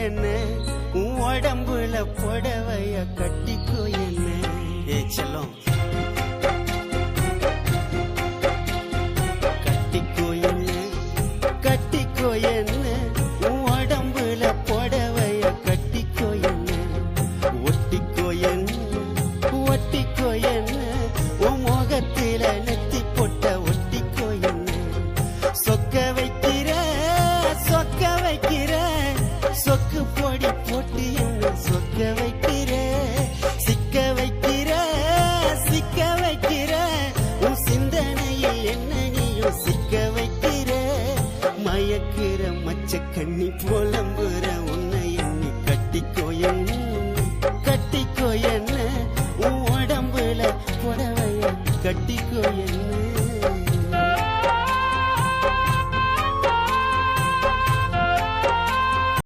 என்ன உன் உடம்புல புடவைய கட்டிக்கோ என்ன. ஏ செல்லம் கட்டிக்கோ என்ன கட்டிக்கோ என்ன உன் உடம்புல புடவைய கட்டிக்கோ என்ன. ஒட்டிக்கோ என்ன ஒட்டிக்கோ என்ன உன் முகத்தில நெத்தி பொட்ட ஒட்டிக்கோ என்ன. சொக்க வைக்கிற சொக்கு